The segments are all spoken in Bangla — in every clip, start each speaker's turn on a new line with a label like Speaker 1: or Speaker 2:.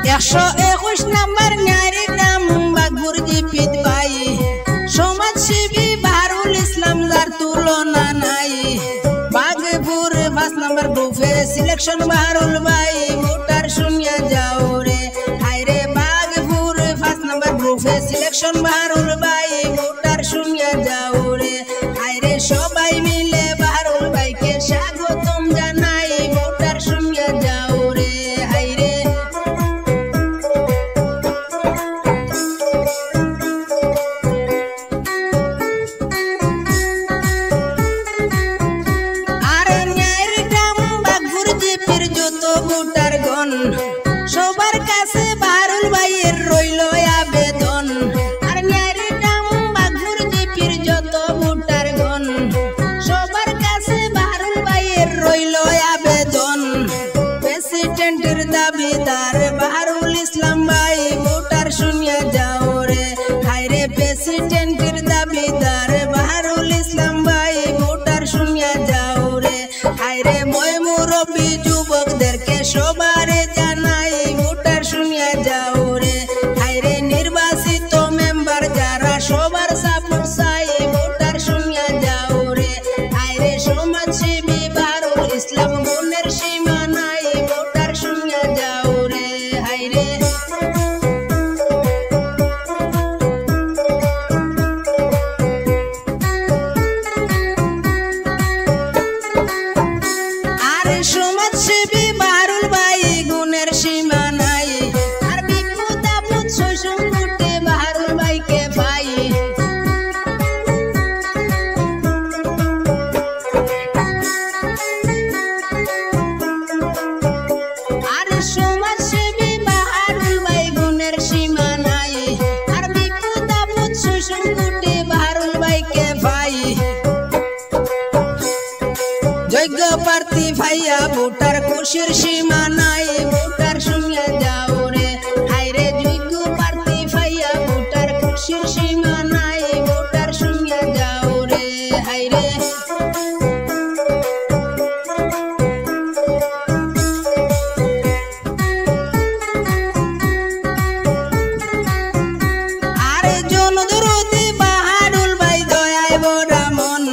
Speaker 1: 121 নাম্বার নারী নাম বাগপুর জিপিত ভাই সমাজসেবী বাহারুল ইসলাম যার তুলনা নাই বাগপুর 5 নাম্বার গ্রুপে সিলেকশন বাহারুল ভাই ভোটার শুনিয়া যাও রে হায়রে বাগপুর 5 নাম্বার গ্রুপে সিলেকশন বাহারুল ভাই ভোটার শুনিয়া যাও রে হায়রে সবাই মিলে বাহারুল ভাইকে স্বাগতম জানাই ভোটার শুনিয়া যাও রে হায়রে সবার কাছে বাহারুল ভাইয়ের রইল আবেদন আর ন্যায়ের নাম বাগপুর জিপির যত ভোটার গণ সবার কাছে বাহারুল ভাইয়ের রইল আবেদন প্রেসিডেন্টের দাবিদার বাহারুল ইসলাম ভাই ভোটার শুনিয়া যাও রে হায়রে প্রেসিডেন্টের দাবিদার বাহারুল ইসলাম ভাই ভোটার শুনিয়া যাও রে হায়রে মই মুরব্বী যুবকদেরকে সবারে জানাই ভোটার শুনিয়া যাও রে হায়রে নির্বাচিত মেম্বার যারা সবার সাপোর্ট চাই ভোটার শুনিয়া যাও রে হায়রে সমাজসেবী বাহারুল ইসলাম গুণের সীমা নাই ভোটার শুনিয়া যাও রে হায়রে সমাজসেবী বাহারুল ভাই গুণের সীমা নাই আর বিপদ আপদ শৈশব করতে বাহারুল ভাইকে পাই আর সমাজসেবী বাহারুল ভাই গুণের সীমা নাই আর বিপদ আপদ শৈশব করতে বাহারুল ভাইকে পাই যোগ্য প্রার্থী ভাইয়া ভোটার খুশির সীমা নাই ভোটার শুনিয়া যাও রে হায়রে যোগ্য প্রার্থী ভাইয়া ভোটার খুশির সীমা নাই ভোটার শুনিয়া যাও রে হায়রে আরে জনদরদি বাহারুল ভাই দয়ায় বড়া মন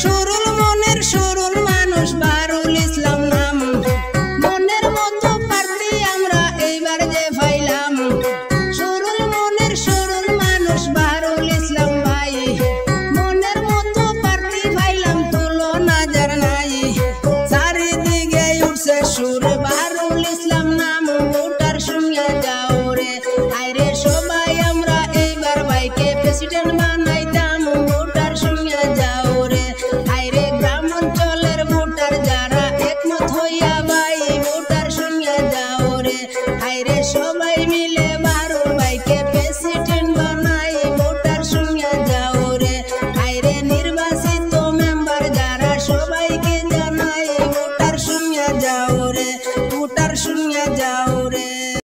Speaker 1: সুরুল